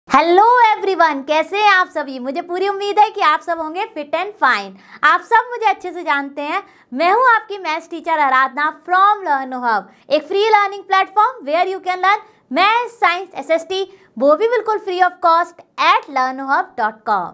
Hello everyone, कैसे हैं आप सभी। मुझे पूरी उम्मीद है कि आप सब होंगे फिट एंड फाइन। आप सब मुझे अच्छे से जानते हैं। मैं हूं आपकी maths teacher Aradhana from Learno Hub, एक free learning platform where you can learn maths, science, SST, वो भी बिल्कुल free of cost at learnohub.com।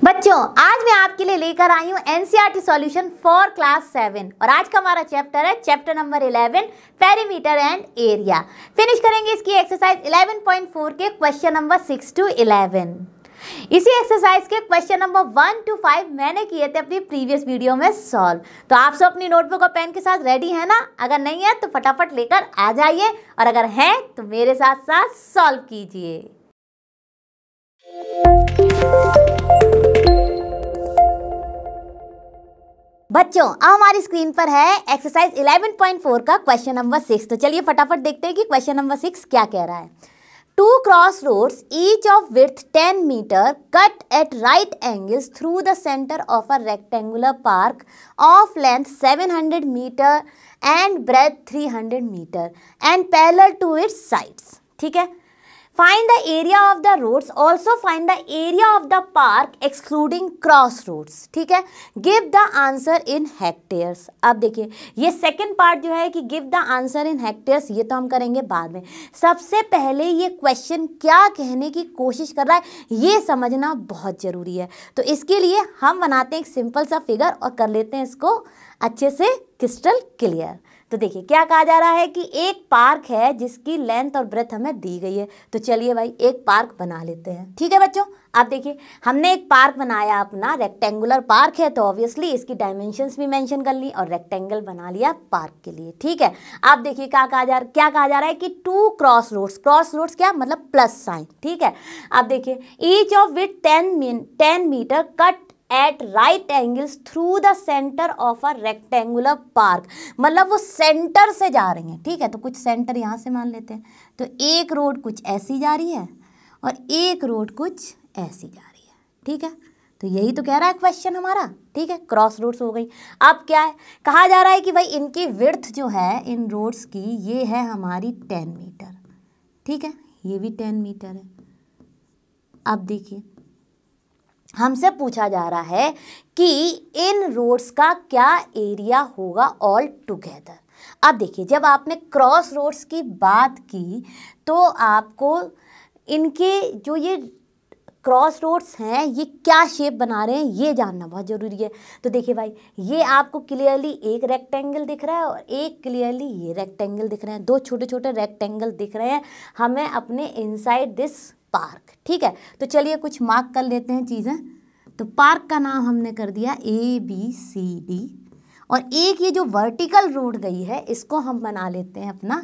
बच्चों, आज मैं आपके लिए लेकर आई हूँ एनसीईआरटी सॉल्यूशन फॉर क्लास 7 और आज का हमारा चैप्टर है chapter number 11 perimeter and area. Finish करेंगे इसकी एक्सरसाइज 11.4 के क्वेश्चन नंबर 6 to 11। इसी एक्सरसाइज के क्वेश्चन नंबर 1 to 5 मैंने किए थे अपनी प्रीवियस वीडियो में सॉल्व। तो आप सब अपनी नोटबुक और पेन के साथ रेडी है ना? अगर नहीं है तो फटाफट लेकर आ जाइए और अगर है तो मेरे साथ साथ सॉल्व कीजिए। बच्चों, अब हमारी स्क्रीन पर है एक्सरसाइज 11.4 का क्वेश्चन नंबर 6। तो चलिए फटाफट देखते हैं कि क्वेश्चन नंबर 6 क्या कह रहा है। Two cross roads each of width 10 metre cut at right angles through the centre of a rectangular park of length 700 metre and breadth 300 metre and parallel to its sides. ठीक है। Find the area of the roads, also find the area of the park excluding cross roads। ठीक है। Give the answer in hectares। अब देखिए, ये second part जो है कि give the answer in hectares, ये तो हम करेंगे बाद में। सबसे पहले ये क्वेश्चन क्या कहने की कोशिश कर रहा है ये समझना बहुत ज़रूरी है। तो इसके लिए हम बनाते हैं एक सिंपल सा फिगर और कर लेते हैं इसको अच्छे से क्रिस्टल क्लियर। तो देखिए क्या कहा जा रहा है कि एक पार्क है जिसकी लेंथ और ब्रेथ हमें दी गई है। तो चलिए भाई एक पार्क बना लेते हैं। ठीक है बच्चों, आप देखिए हमने एक पार्क बनाया, अपना रेक्टेंगुलर पार्क है तो ऑब्वियसली इसकी डायमेंशंस भी मेंशन कर ली और रेक्टेंगल बना लिया पार्क के लिए। ठीक है। आप देखिए क्या कहा जा रहा है कि टू क्रॉस रोड्स क्या मतलब प्लस साइन। ठीक है। आप देखिए each of width 10 metre cut at right angles through the centre of a rectangular park, मतलब वो सेंटर से जा रही हैं। ठीक है। तो कुछ सेंटर यहाँ से मान लेते हैं। तो एक रोड कुछ ऐसी जा रही है और एक रोड कुछ ऐसी जा रही है। ठीक है। तो यही तो कह रहा है क्वेश्चन हमारा। ठीक है। क्रॉस रोड्स हो गई। अब क्या है कहा जा रहा है कि भाई इनकी विड्थ जो है इन रोड्स की ये है हमारी 10 मीटर। ठीक है। ये भी 10 मीटर है। अब देखिए हमसे पूछा जा रहा है कि इन रोड्स का क्या एरिया होगा ऑल टुगेदर। अब देखिए जब आपने क्रॉस रोड्स की बात की तो आपको इनके जो ये क्रॉस रोड्स हैं ये क्या शेप बना रहे हैं ये जानना बहुत ज़रूरी है। तो देखिए भाई ये आपको क्लियरली एक रेक्टेंगल दिख रहा है और एक क्लियरली ये रेक्टेंगल दिख रहे हैं। दो छोटे छोटे रेक्टेंगल दिख रहे हैं हमें अपने इनसाइड दिस पार्क। ठीक है। तो चलिए कुछ मार्क कर लेते हैं चीज़ें। तो पार्क का नाम हमने कर दिया ABCD और एक ये जो वर्टिकल रोड गई है इसको हम बना लेते हैं अपना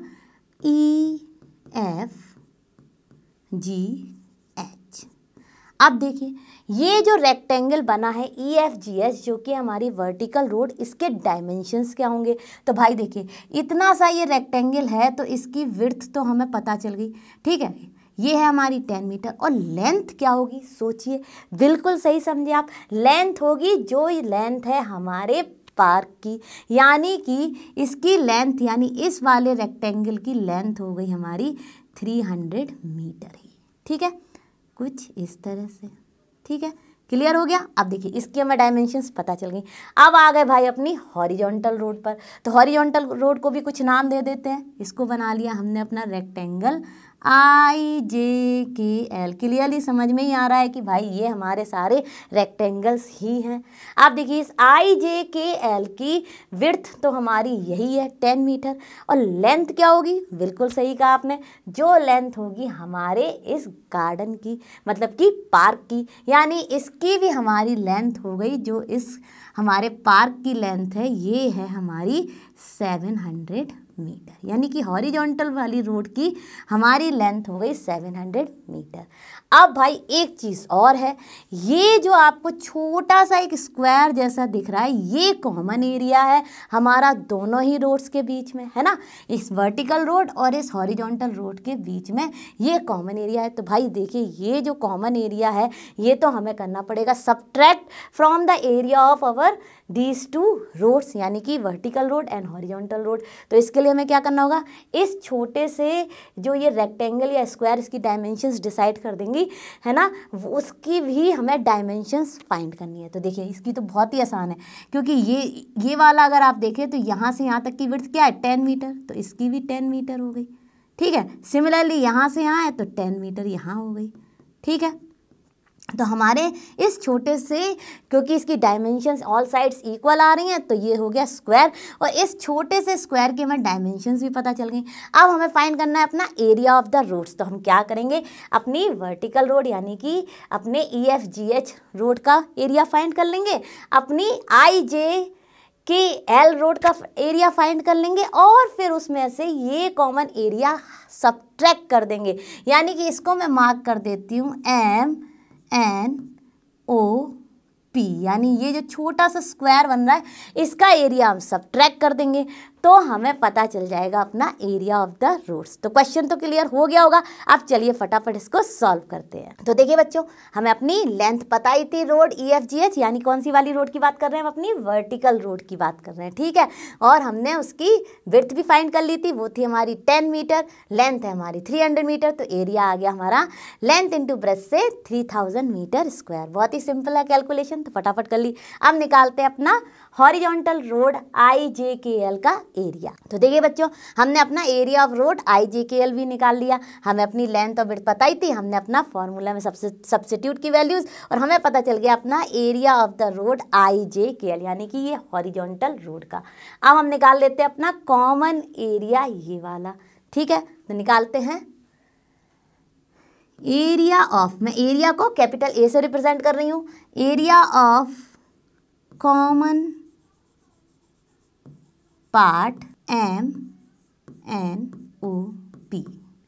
EFGH। अब देखिए ये जो रेक्टेंगल बना है EFGH जो कि हमारी वर्टिकल रोड, इसके डायमेंशंस क्या होंगे। तो भाई देखिए इतना सा ये रेक्टेंगल है तो इसकी विड्थ तो हमें पता चल गई। ठीक है। ये है हमारी 10 मीटर और लेंथ क्या होगी सोचिए, बिल्कुल सही समझे आप। लेंथ होगी जो लेंथ है हमारे पार्क की, यानी कि इसकी लेंथ यानी इस वाले रेक्टेंगल की लेंथ हो गई हमारी 300 मीटर ही। ठीक है। कुछ इस तरह से। ठीक है। क्लियर हो गया। अब देखिए इसकी हमें डायमेंशंस पता चल गई। अब आ गए भाई अपनी हॉरिजॉन्टल रोड पर। तो हॉरिजॉन्टल रोड को भी कुछ नाम दे देते हैं। इसको बना लिया हमने अपना रेक्टेंगल IJKL। क्लियरली समझ में ही आ रहा है कि भाई ये हमारे सारे रेक्टेंगल्स ही हैं। आप देखिए इस IJKL की विड्थ तो हमारी यही है 10 मीटर और लेंथ क्या होगी, बिल्कुल सही कहा आपने, जो लेंथ होगी हमारे इस गार्डन की मतलब कि पार्क की, यानी इसकी भी हमारी लेंथ हो गई जो इस हमारे पार्क की लेंथ है ये है हमारी 700 मीटर, यानी कि हॉरिजॉन्टल वाली रोड की हमारी लेंथ हो गई 700 मीटर। अब भाई एक चीज़ और है, ये जो आपको छोटा सा एक स्क्वायर जैसा दिख रहा है ये कॉमन एरिया है हमारा दोनों ही रोड्स के बीच में, है ना। इस वर्टिकल रोड और इस हॉरिजॉन्टल रोड के बीच में ये कॉमन एरिया है। तो भाई देखिए ये जो कॉमन एरिया है ये तो हमें करना पड़ेगा subtract from the area of our cover these two roads, यानी कि vertical road and horizontal road. तो इसके लिए हमें क्या करना होगा, इस छोटे से जो ये रेक्टेंगल या स्क्वायर इसकी डायमेंशंस डिसाइड कर देंगी, है ना, उसकी भी हमें डायमेंशंस फाइंड करनी है। तो देखिए इसकी तो बहुत ही आसान है, क्योंकि ये वाला अगर आप देखें तो यहाँ से यहाँ तक की विड्थ क्या है 10 मीटर, तो इसकी भी 10 मीटर हो गई। ठीक है, सिमिलरली यहाँ से यहाँ है तो 10 मीटर यहाँ हो गई। ठीक है, तो हमारे इस छोटे से, क्योंकि इसकी डायमेंशंस ऑल साइड्स इक्वल आ रही हैं, तो ये हो गया स्क्वायर, और इस छोटे से स्क्वायर के हमें डायमेंशंस भी पता चल गई। अब हमें फाइंड करना है अपना एरिया ऑफ द रोड्स। तो हम क्या करेंगे, अपनी वर्टिकल रोड यानी कि अपने EFGH रोड का एरिया फाइंड कर लेंगे, अपनी IJKL रोड का एरिया फाइंड कर लेंगे, और फिर उसमें से ये कॉमन एरिया सबट्रैक्ट कर देंगे। यानी कि इसको मैं मार्क कर देती हूँ MNOP, यानी ये जो छोटा सा स्क्वायर बन रहा है इसका एरिया हम सबट्रैक्ट कर देंगे, तो हमें पता चल जाएगा अपना एरिया ऑफ द रोड्स। तो क्वेश्चन तो क्लियर हो गया होगा। अब चलिए फटाफट इसको सॉल्व करते हैं। तो देखिए बच्चों, हमें अपनी लेंथ पता ही थी रोड EFGH, यानी कौन सी वाली रोड की बात कर रहे हैं, हम अपनी वर्टिकल रोड की बात कर रहे हैं। ठीक है, और हमने उसकी विड्थ भी फाइंड कर ली थी, वो थी हमारी 10 मीटर, लेंथ है हमारी 300 मीटर, तो एरिया आ गया हमारा लेंथ इंटू ब्रेथ से 3000 मीटर स्क्वायर। बहुत ही सिंपल है कैलकुलेशन, तो फटाफट कर ली। अब निकालते हैं अपना हॉरिजॉन्टल रोड IJKL का एरिया। तो देखिए बच्चों, हमने अपना एरिया ऑफ रोड IJKL भी निकाल लिया, हमें अपनी लेंथ और विड्थ पता ही थी, हमने अपना फॉर्मूला में सब्स्टिट्यूट की वैल्यूज, और हमें पता चल गया अपना area of the road IJKL, यानी कि ये हॉरिजॉन्टल रोड का। अब हम निकाल लेते हैं अपना कॉमन एरिया, ये वाला। ठीक है, तो निकालते हैं एरिया ऑफ, मैं एरिया को कैपिटल A से रिप्रेजेंट कर रही हूँ, area of common part MNOP।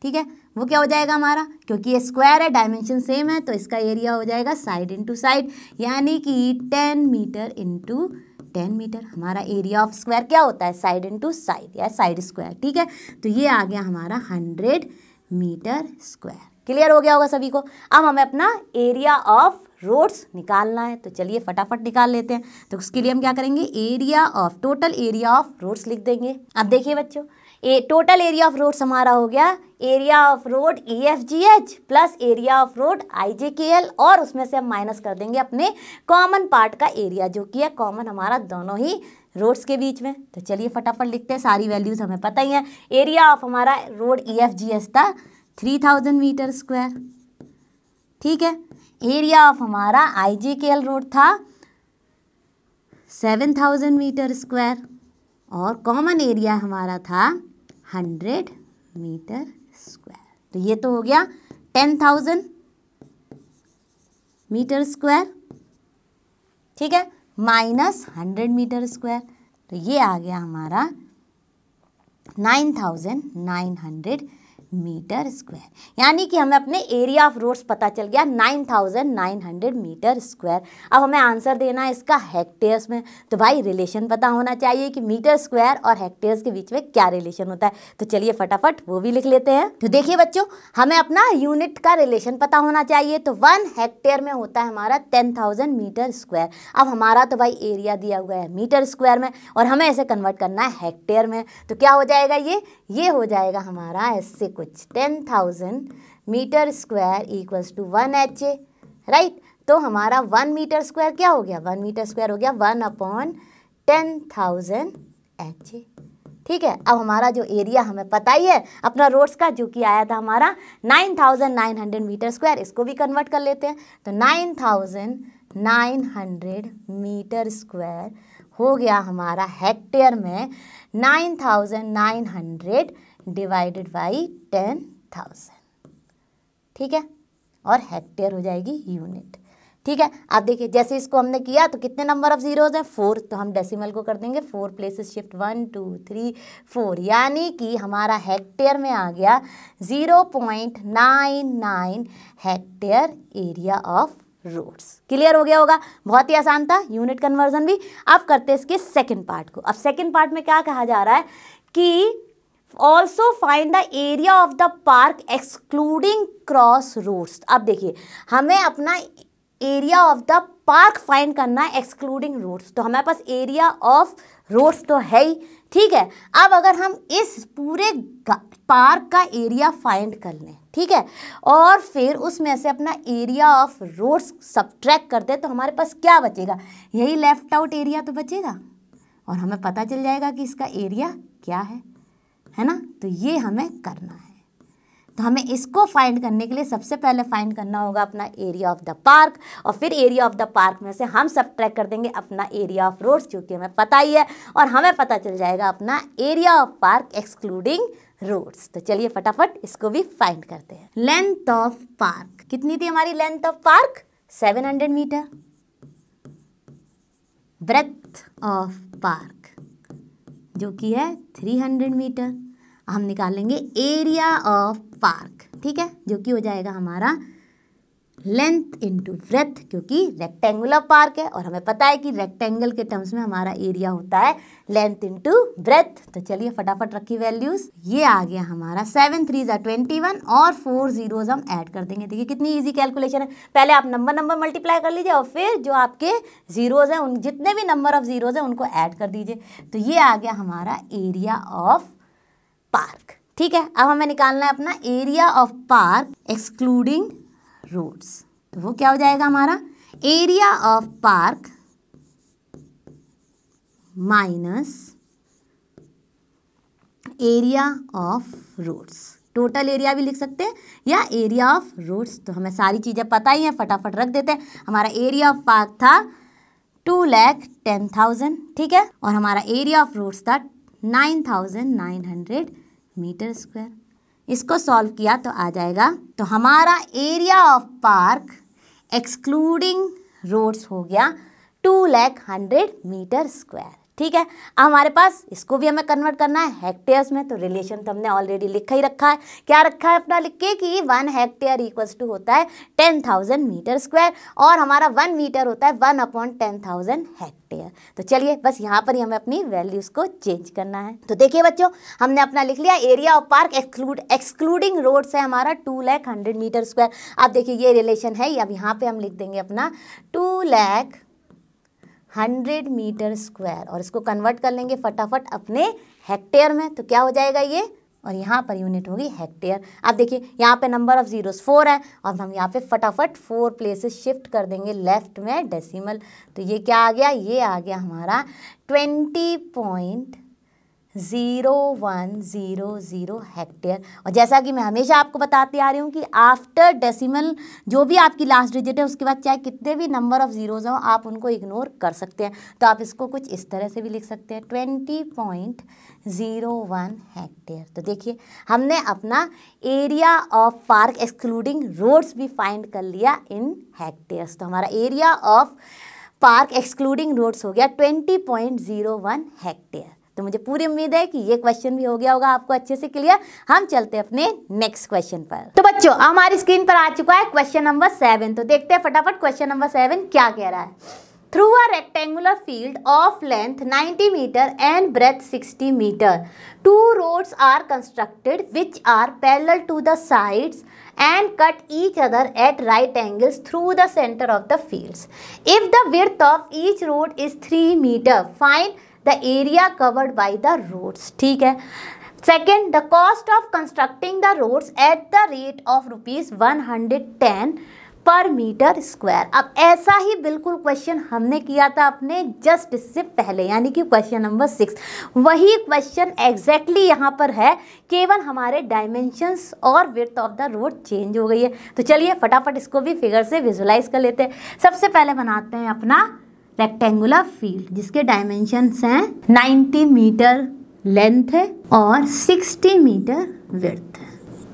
ठीक है, वो क्या हो जाएगा हमारा, क्योंकि ये स्क्वायर है, डायमेंशन सेम है, तो इसका एरिया हो जाएगा साइड इंटू साइड, यानी कि 10 मीटर इंटू 10 मीटर। हमारा एरिया ऑफ स्क्वायर क्या होता है, साइड इंटू साइड या साइड स्क्वायर। ठीक है, तो ये आ गया हमारा 100 मीटर स्क्वायर। क्लियर हो गया होगा सभी को। अब हमें अपना एरिया ऑफ रोड्स निकालना है, तो चलिए फटाफट निकाल लेते हैं। तो उसके लिए हम क्या करेंगे, area of, total area of roads लिख देंगे। अब देखिए बच्चों, टोटल एरिया ऑफ रोड्स हमारा हो गया area of road EFGH plus area of road IJKL, और उसमें से हम माइनस कर देंगे अपने कॉमन पार्ट का एरिया, जो कि है कॉमन हमारा दोनों ही रोड्स के बीच में। तो चलिए फटाफट लिखते हैं, सारी वैल्यूज हमें पता ही है। एरिया ऑफ हमारा रोड EFGH था 3000 मीटर स्क्वायर। ठीक है, एरिया ऑफ हमारा IJKL रोड था 7000 मीटर स्क्वायर, और कॉमन एरिया हमारा था 100 मीटर स्क्वायर। तो ये तो हो गया 10,000 मीटर स्क्वायर। ठीक है, माइनस 100 मीटर स्क्वायर, तो ये आ गया हमारा 9,900 मीटर स्क्वायर। यानी कि हमें अपने एरिया ऑफ रोड्स पता चल गया 9,900 मीटर स्क्वायर। अब हमें आंसर देना है इसका हेक्टेयर्स में, तो भाई रिलेशन पता होना चाहिए कि मीटर स्क्वायर और हेक्टेयर्स के बीच में क्या रिलेशन होता है। तो चलिए फटाफट वो भी लिख लेते हैं। तो देखिए बच्चों, हमें अपना यूनिट का रिलेशन पता होना चाहिए, तो 1 हेक्टेयर में होता है हमारा 10,000 मीटर स्क्वायर। अब हमारा तो भाई एरिया दिया हुआ है मीटर स्क्वायर में, और हमें ऐसे कन्वर्ट करना है हेक्टेयर में, तो क्या हो जाएगा, ये हो जाएगा हमारा ऐसे कुछ 10,000 metre square equals to 1 HA, right. तो हमारा 1 मीटर स्क्वायर क्या हो गया, 1 मीटर स्क्वायर हो गया 1/10,000 HA। ठीक है, अब हमारा जो एरिया हमें पता ही है अपना रोड्स का, जो कि आया था हमारा 9,900 मीटर स्क्वायर, इसको भी कन्वर्ट कर लेते हैं। तो 9,900 मीटर स्क्वायर हो गया हमारा हेक्टेयर में 9,900 डिवाइडेड बाई 10,000। ठीक है, और हेक्टेयर हो जाएगी यूनिट। ठीक है, आप देखिए जैसे इसको हमने किया तो कितने नंबर ऑफ जीरोज हैं, 4, तो हम डेसिमल को कर देंगे 4 प्लेसेस शिफ्ट, 1 2 3 4, यानी कि हमारा हेक्टेयर में आ गया 0.99 hectare area of roads. Clear हो गया होगा, बहुत ही आसान था, यूनिट कन्वर्जन भी। अब करते हैं इसके सेकंड पार्ट को। अब सेकंड पार्ट में क्या कहा जा रहा है कि also find the area of the park excluding cross roads. अब देखिए, हमें अपना area of the park find करना है एक्सक्लूडिंग रोड्स। तो हमारे पास एरिया ऑफ रोड्स तो है ही, ठीक है। अब अगर हम इस पूरे पार्क का एरिया फाइंड कर लें, ठीक है, और फिर उसमें से अपना एरिया ऑफ रोड्स सब्ट्रैक्ट कर दे, तो हमारे पास क्या बचेगा, यही लेफ्ट आउट एरिया तो बचेगा और हमें पता चल जाएगा कि इसका एरिया क्या है ना। तो ये हमें करना है। तो हमें इसको फाइंड करने के लिए सबसे पहले फाइंड करना होगा अपना एरिया ऑफ द पार्क, और फिर एरिया ऑफ द पार्क में से हम सब्ट्रैक्ट कर देंगे अपना एरिया ऑफ रोड्स, क्योंकि हमें पता ही है, और हमें पता चल जाएगा अपना area of park excluding roads. तो चलिए फटाफट इसको भी फाइंड करते हैं। लेंथ ऑफ पार्क कितनी थी हमारी, length of park 700 metre. Breadth of park जो कि है 300 मीटर। हम निकालेंगे एरिया ऑफ पार्क, ठीक है, जो कि हो जाएगा हमारा लेंथ इंटू ब्रेथ, क्योंकि रेक्टेंगुलर पार्क है और हमें पता है कि रेक्टेंगल के टर्म्स में हमारा एरिया होता है लेंथ इंटू ब्रेथ। तो चलिए फटाफट रखी वैल्यूज। ये आ गया हमारा 7 3 21 और 4 जीरोज हम ऐड कर देंगे। देखिए कितनी इजी कैलकुलेशन है। पहले आप नंबर मल्टीप्लाई कर लीजिए और फिर जो आपके जीरोज हैं उन जितने भी नंबर ऑफ जीरोज हैं उनको ऐड कर दीजिए। तो ये आ गया हमारा एरिया ऑफ पार्क, ठीक है। अब हमें निकालना है अपना area of park excluding roads. तो वो क्या हो जाएगा हमारा, area of park minus area of roads. Total area भी लिख सकते हैं या एरिया ऑफ रोड्स। तो हमें सारी चीज़ें पता ही हैं, फटाफट रख देते हैं। हमारा एरिया ऑफ पार्क था 2,10,000, ठीक है, और हमारा एरिया ऑफ रोड्स था 9,900 मीटर स्क्वायर। इसको सॉल्व किया तो आ जाएगा, तो हमारा area of park excluding roads हो गया 2,100 मीटर स्क्वायर, ठीक है। अब हमारे पास इसको भी हमें कन्वर्ट करना है हेक्टेयर्स में। तो रिलेशन तो हमने ऑलरेडी लिखा ही रखा है। क्या रखा है अपना लिख के कि 1 हेक्टेयर इक्वल्स टू होता है 10,000 मीटर स्क्वायर, और हमारा 1 मीटर होता है 1/10,000 हेक्टेयर। तो चलिए बस यहाँ पर ही हमें अपनी वैल्यूज़ को चेंज करना है। तो देखिए बच्चों, हमने अपना लिख लिया area of park excluding roads है हमारा 2,100 मीटर स्क्वायर। अब देखिए ये रिलेशन है, अब यहाँ पे हम लिख देंगे अपना 2,100 मीटर स्क्वायर और इसको कन्वर्ट कर लेंगे फटाफट अपने हेक्टेयर में। तो क्या हो जाएगा ये, और यहाँ पर यूनिट होगी हेक्टेयर। अब देखिए यहाँ पे नंबर ऑफ जीरोस 4 है और हम यहाँ पे फटाफट 4 प्लेसेस शिफ्ट कर देंगे लेफ्ट में डेसिमल। तो ये क्या आ गया, ये आ गया हमारा 20.0100 हेक्टेयर। और जैसा कि मैं हमेशा आपको बताती आ रही हूँ कि आफ्टर डेसिमल जो भी आपकी लास्ट डिजिट है उसके बाद चाहे कितने भी नंबर ऑफ जीरोज हों आप उनको इग्नोर कर सकते हैं। तो आप इसको कुछ इस तरह से भी लिख सकते हैं 20.01 हेक्टेयर। तो देखिए हमने अपना area of park excluding roads भी फाइंड कर लिया इन हेक्टेयर्स। तो हमारा area of park excluding roads हो गया 20.01 हेक्टेयर। तो मुझे पूरी उम्मीद है कि ये क्वेश्चन भी हो गया होगा आपको अच्छे से क्लियर। हम चलते हैं अपने नेक्स्ट क्वेश्चन पर। तो बच्चों हमारी स्क्रीन पर आ चुका है क्वेश्चन नंबर 7। तो देखते हैं फटाफट क्वेश्चन नंबर 7 क्या कह रहा है। Through a rectangular field of length 90 metre and breadth 60 metre 2 roads are constructed which are parallel to the sides and cut each other at right angles through the center of the fields. If the width of each road is 3 meter, find the area covered by the roads. ठीक है। Second, the cost of constructing the roads at the rate of ₹110 per metre square. अब ऐसा ही बिल्कुल question हमने किया था अपने just इससे पहले, यानी कि क्वेश्चन नंबर 6। वही क्वेश्चन एग्जैक्टली यहाँ पर है, केवल हमारे डायमेंशंस और width of the road change हो गई है। तो चलिए फटाफट इसको भी फिगर से विजुलाइज कर लेते हैं। सबसे पहले बनाते हैं अपना रेक्टेंगुलर फील्ड जिसके डायमेंशंस हैं 90 मीटर लेंथ है और 60 मीटर विड्थ है,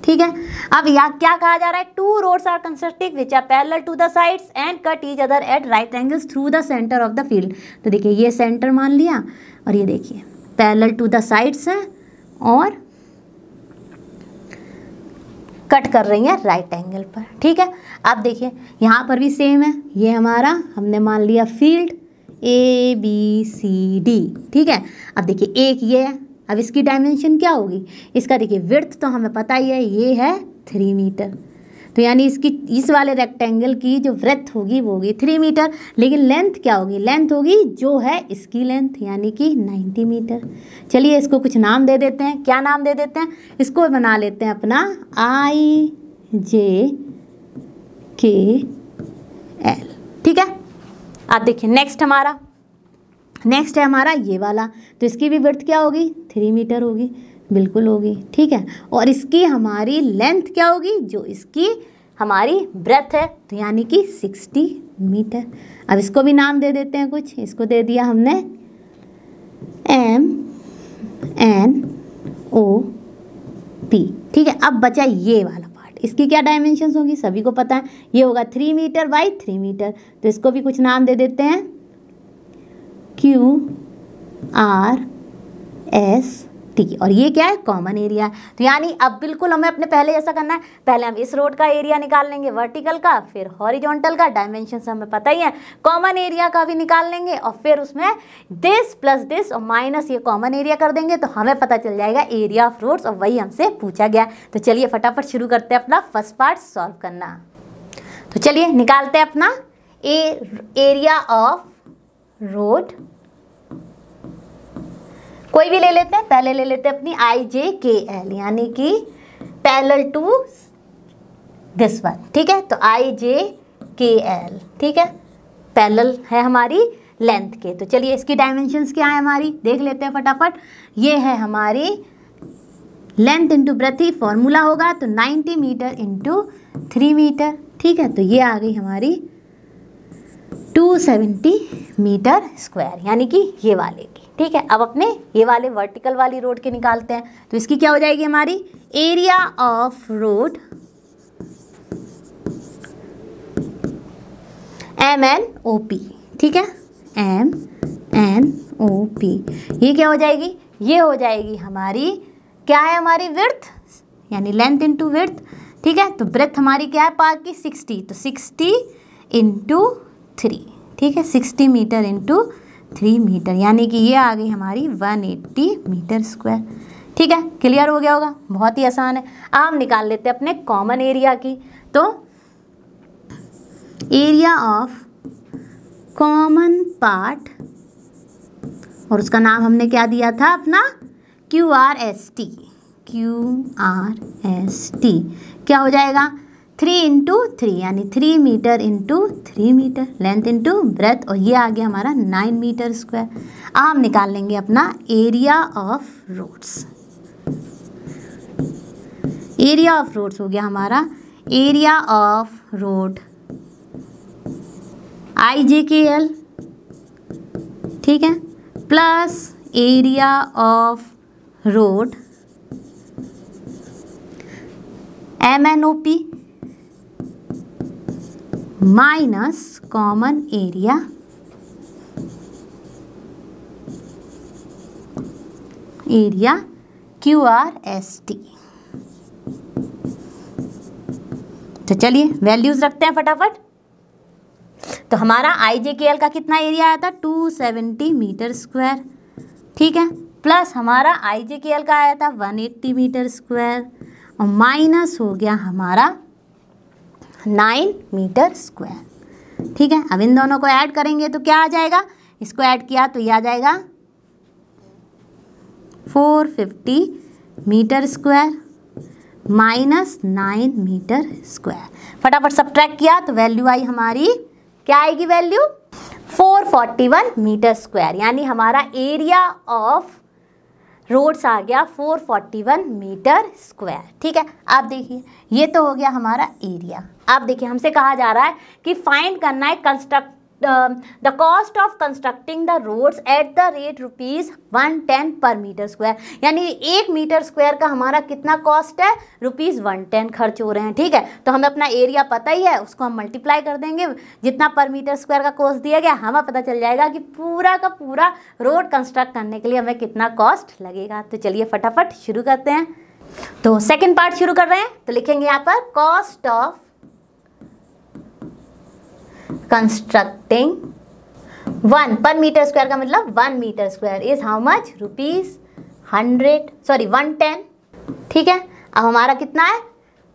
ठीक है। अब यहाँ क्या कहा जा रहा है, 2 roads are constructed which are parallel to the sides and cut each other at right angles through the center of the field। तो देखिए ये सेंटर मान लिया और ये देखिए पैरेलल टू द साइड्स है और कट कर रही है राइट एंगल पर, ठीक है। अब देखिए यहाँ पर भी सेम है, ये हमारा हमने मान लिया फील्ड ABCD, ठीक है। अब देखिए एक ये है, अब इसकी डायमेंशन क्या होगी, इसका देखिए विड्थ तो हमें पता ही है, ये है 3 मीटर। तो यानी इसकी इस वाले रेक्टेंगल की जो ब्रेथ होगी वो होगी 3 मीटर, लेकिन लेंथ क्या होगी, लेंथ होगी जो है इसकी लेंथ यानी कि 90 मीटर। चलिए इसको कुछ नाम दे देते हैं। क्या नाम दे देते हैं, इसको बना लेते हैं अपना IJKL, ठीक है। अब देखिए नेक्स्ट है हमारा ये वाला, तो इसकी भी विड्थ क्या होगी 3 मीटर होगी, बिल्कुल होगी, ठीक है। और इसकी हमारी लेंथ क्या होगी, जो इसकी हमारी ब्रेथ है, तो यानी कि 60 मीटर। अब इसको भी नाम दे देते हैं कुछ, इसको दे दिया हमने MNOP, ठीक है। अब बचा ये वाला पार्ट, इसकी क्या डायमेंशंस होगी सभी को पता है, ये होगा 3 मीटर बाई 3 मीटर, तो इसको भी कुछ नाम दे देते हैं QRST, और ये क्या है कॉमन एरिया। तो यानी अब बिल्कुल हमें अपने पहले जैसा करना है, पहले हम इस रोड का एरिया निकाल लेंगे वर्टिकल का, फिर हॉरिजॉन्टल का, डायमेंशंस हमें पता ही है, कॉमन एरिया का भी निकाल लेंगे और फिर उसमें दिस प्लस दिस और माइनस ये कॉमन एरिया कर देंगे, तो हमें पता चल जाएगा एरिया ऑफ रोड्स, और वही हमसे पूछा गया। तो चलिए फटाफट शुरू करते हैं अपना फर्स्ट पार्ट सॉल्व करना। तो चलिए निकालते हैं अपना एरिया ऑफ रोड, कोई भी ले लेते हैं, पहले ले लेते हैं अपनी IJKL यानी कि पैरेलल टू दिस वन, ठीक है। तो IJKL, ठीक है, पैरेलल है हमारी लेंथ के। तो चलिए इसकी डायमेंशंस क्या है हमारी देख लेते हैं फटाफट। ये है हमारी लेंथ इंटू ब्रेथ ही फॉर्मूला होगा, तो 90 मीटर इंटू 3 मीटर, ठीक है। तो ये आ गई हमारी 270 मीटर स्क्वायर यानी कि ये वाले की, ठीक है। अब अपने ये वाले वर्टिकल वाली रोड के निकालते हैं, तो इसकी क्या हो जाएगी हमारी एरिया ऑफ रोड MNOP, ठीक है, MNOP। ये क्या हो जाएगी, ये हो जाएगी हमारी क्या है हमारी विड्थ यानी लेंथ इंटू विड्थ, ठीक है। तो ब्रेथ हमारी क्या है पार्क की 60, तो 60 इंटू 3, ठीक है, 60 मीटर इंटू 3 मीटर यानी कि ये आ गई हमारी 180 मीटर स्क्वायर, ठीक है। क्लियर हो गया होगा, बहुत ही आसान है। अब हम निकाल लेते हैं अपने कॉमन एरिया की। तो एरिया ऑफ कॉमन पार्ट, और उसका नाम हमने क्या दिया था अपना QRST, क्या हो जाएगा 3 इंटू 3 यानी 3 metre into 3 metre, length into breadth, और ये आ गया हमारा 9 मीटर स्क्वायर। अब हम निकाल लेंगे अपना area of roads. Area of roads हो गया हमारा एरिया ऑफ रोड IJKL, ठीक है, plus area of road MNOP minus common area QRST। तो चलिए वैल्यूज रखते हैं फटाफट। तो हमारा IJKL का कितना एरिया आया था 270 मीटर स्क्वायर, ठीक है, प्लस हमारा IJKL का आया था 180 मीटर स्क्वायर, और माइनस हो गया हमारा 9 मीटर स्क्वायर, ठीक है। अब इन दोनों को ऐड करेंगे तो क्या आ जाएगा, इसको ऐड किया तो ये आ जाएगा 450 metre square minus 9 metre square. फटाफट सब्ट्रैक्ट किया तो वैल्यू आई हमारी, क्या आएगी वैल्यू 441 मीटर स्क्वायर, यानी हमारा एरिया ऑफ रोड्स आ गया 441 मीटर स्क्वायर, ठीक है। आप देखिए ये तो हो गया हमारा एरिया। आप देखिए हमसे कहा जा रहा है कि फाइंड करना है the cost of constructing the roads at the rate ₹110 per metre square, यानी 1 मीटर स्क्वायर का हमारा कितना कॉस्ट है ₹110 खर्च हो रहे हैं, ठीक है। तो हमें अपना एरिया पता ही है, उसको हम मल्टीप्लाई कर देंगे, जितना पर मीटर स्क्वायर का कॉस्ट दिया गया हमें पता चल जाएगा कि पूरा का पूरा रोड कंस्ट्रक्ट करने के लिए हमें कितना कॉस्ट लगेगा। तो चलिए फटाफट शुरू करते हैं। तो सेकेंड पार्ट शुरू कर रहे हैं, तो लिखेंगे यहाँ पर कॉस्ट ऑफ कंस्ट्रक्टिंग 1 पर मीटर स्क्वायर का मतलब 1 metre square is how much ₹110, ठीक है। अब हमारा कितना है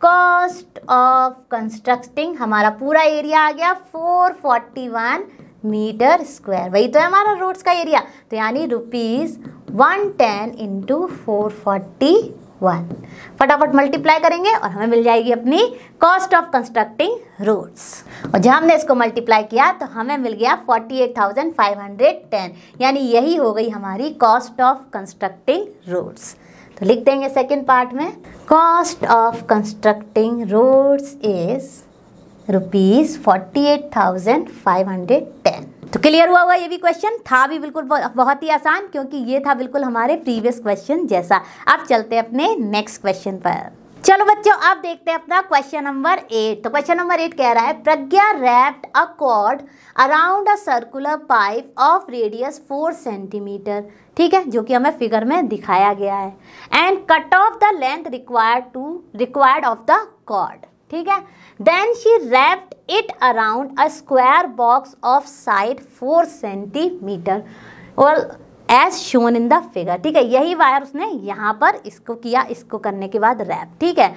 कॉस्ट ऑफ कंस्ट्रक्टिंग, हमारा पूरा एरिया आ गया 441 मीटर स्क्वायर, वही तो है हमारा रोड्स का एरिया, तो यानी ₹110 इंटू 441। फटाफट मल्टीप्लाई करेंगे और हमें मिल जाएगी अपनी कॉस्ट ऑफ कंस्ट्रक्टिंग रोड्स। और जब हमने इसको मल्टीप्लाई किया तो हमें मिल गया 48,510, यानी यही हो गई हमारी कॉस्ट ऑफ कंस्ट्रक्टिंग रोड्स। तो लिख देंगे सेकेंड पार्ट में, cost of constructing roads is ₹48,510। तो क्लियर हुआ होगा, ये भी क्वेश्चन था भी बिल्कुल बहुत ही आसान, क्योंकि ये था बिल्कुल हमारे प्रीवियस क्वेश्चन जैसा। अब चलते हैं अपने नेक्स्ट क्वेश्चन पर। चलो बच्चों, अब देखते हैं अपना क्वेश्चन नंबर 8। तो क्वेश्चन नंबर 8 कह रहा है, Pragya wrapped a cord around a circular pipe of radius 4 centimetre, ठीक है, जो कि हमें फिगर में दिखाया गया है, and cut off the length required of the cord, ठीक है, then she wrapped it around a square box of side 4 centimetre और as shown in the figure, ठीक है, यही वायर उसने यहाँ पर इसको किया, इसको करने के बाद रैप, ठीक है।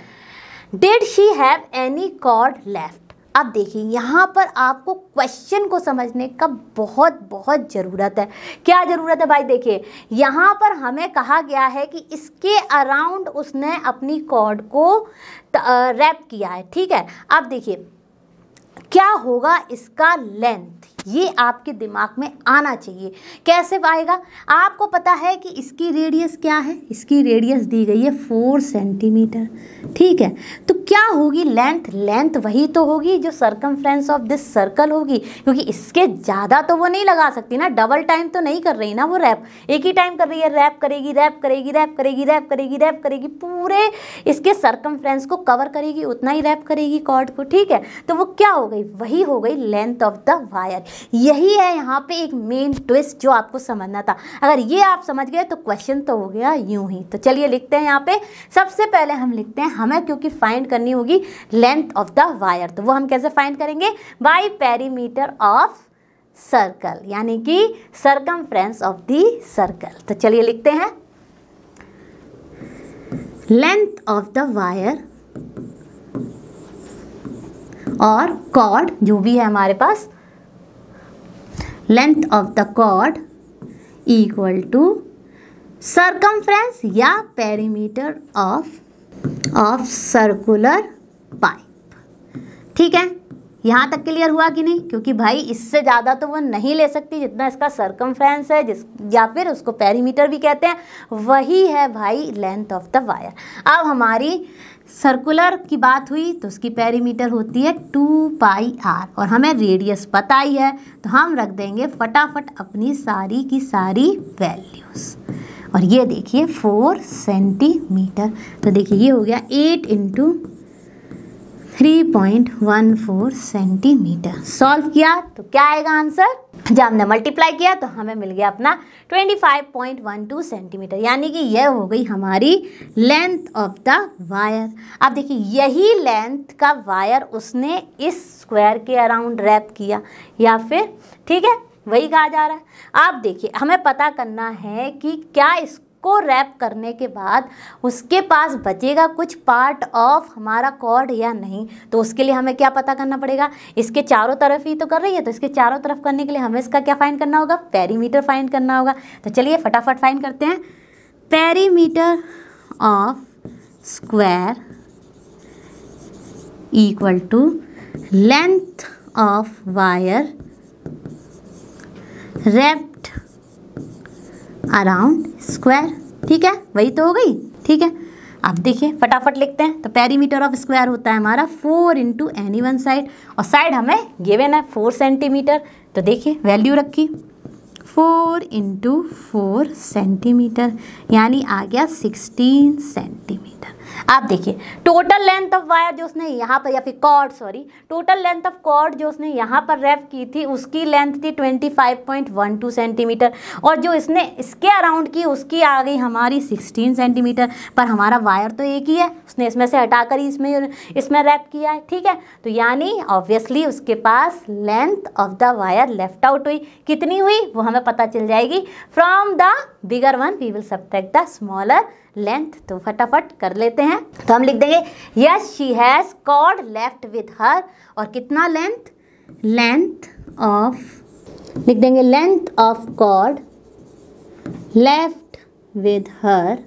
Did she have any cord left. अब देखिए यहाँ पर आपको क्वेश्चन को समझने का बहुत बहुत ज़रूरत है। क्या ज़रूरत है भाई? देखिए यहाँ पर हमें कहा गया है कि इसके अराउंड उसने अपनी कॉर्ड को रैप किया है, ठीक है। अब देखिए क्या होगा इसका लेंथ, ये आपके दिमाग में आना चाहिए। कैसे आएगा? आपको पता है कि इसकी रेडियस क्या है, इसकी रेडियस दी गई है 4 सेंटीमीटर, ठीक है। तो क्या होगी लेंथ? लेंथ वही तो होगी जो सरकमफ्रेंस ऑफ दिस सर्कल होगी, क्योंकि इसके ज़्यादा तो वो नहीं लगा सकती ना, डबल टाइम तो नहीं कर रही ना वो रैप, एक ही टाइम कर रही है, रैप करेगी, रैप करेगी, रैप करेगी, रैप करेगी, रैप करेगी, पूरे इसके सरकमफ्रेंस को कवर करेगी, उतना ही रैप करेगी कॉर्ड को, ठीक है। तो वो क्या हो गई? वही हो गई लेंथ ऑफ द वायर। यही है यहाँ पे एक मेन ट्विस्ट जो आपको समझना था। अगर ये आप समझ गए तो क्वेश्चन तो हो गया यूं ही। तो चलिए लिखते हैं यहाँ पे, सबसे पहले हम लिखते हैं, हमें क्योंकि फाइंड करनी होगी लेंथ ऑफ द वायर, तो वो हम कैसे फाइंड करेंगे? बाय पेरीमीटर ऑफ सर्कल, यानी कि सरकमफ्रेंस ऑफ द सर्कल। तो चलिए लिखते हैं, लेंथ ऑफ द वायर और कॉर्ड जो भी है हमारे पास, length of the cord equal to circumference या पेरीमीटर ऑफ सर्कुलर पाइप, ठीक है। यहाँ तक क्लियर हुआ कि नहीं? क्योंकि भाई इससे ज़्यादा तो वो नहीं ले सकती जितना इसका सरकमफ्रेंस है, या फिर उसको पेरीमीटर भी कहते हैं, वही है भाई लेंथ ऑफ द वायर। अब हमारी सर्कुलर की बात हुई तो उसकी पेरीमीटर होती है 2πr और हमें रेडियस पता ही है, तो हम रख देंगे फटाफट अपनी सारी की सारी वैल्यूज़। और ये देखिए 4 सेंटीमीटर, तो देखिए ये हो गया 8 इंटू 3.14 सेंटीमीटर। सॉल्व किया तो क्या आएगा आंसर? जब हमने मल्टीप्लाई किया तो हमें मिल गया अपना 25.12 सेंटीमीटर, यानी कि यह हो गई हमारी लेंथ ऑफ द वायर। अब देखिए यही लेंथ का वायर उसने इस स्क्वायर के अराउंड रैप किया, या फिर ठीक है वही कहा जा रहा है। अब देखिए हमें पता करना है कि क्या इसको रैप करने के बाद उसके पास बचेगा कुछ पार्ट ऑफ हमारा कॉर्ड या नहीं। तो उसके लिए हमें क्या पता करना पड़ेगा? इसके चारों तरफ ही तो कर रही है, तो इसके चारों तरफ करने के लिए हमें इसका क्या फाइंड करना होगा? पेरीमीटर फाइंड करना होगा। तो चलिए फटाफट फाइंड करते हैं। Perimeter of square equal to length of wire wrapped around square, ठीक है वही तो हो गई, ठीक है। अब देखिए फटाफट लिखते हैं। तो पेरीमीटर ऑफ स्क्वायर होता है हमारा 4 इंटू एनी वन साइड, और साइड हमें गिवन है 4 सेंटीमीटर। तो देखिए वैल्यू रखी 4 इंटू 4 सेंटीमीटर, यानी आ गया 16 सेंटीमीटर। आप देखिए टोटल लेंथ ऑफ वायर जो उसने यहाँ पर, या फिर cord sorry, total length of cord जो उसने यहाँ पर रैप की थी उसकी लेंथ थी 25.12 सेंटीमीटर, और जो इसने इसके अराउंड की उसकी आ गई हमारी 16 सेंटीमीटर। पर हमारा वायर तो एक ही है, उसने इसमें से हटाकर ही इसमें रैप किया है, ठीक है। तो यानी ऑब्वियसली उसके पास length of the wire left out हुई। कितनी हुई वो हमें पता चल जाएगी। From the bigger one we will subtract the smaller length. तो फटाफट कर लेते हैं। हैं, तो हम लिख देंगे yes she has cord left with her, और कितना लेंथ, लेंथ ऑफ, लिख देंगे length of cord left with her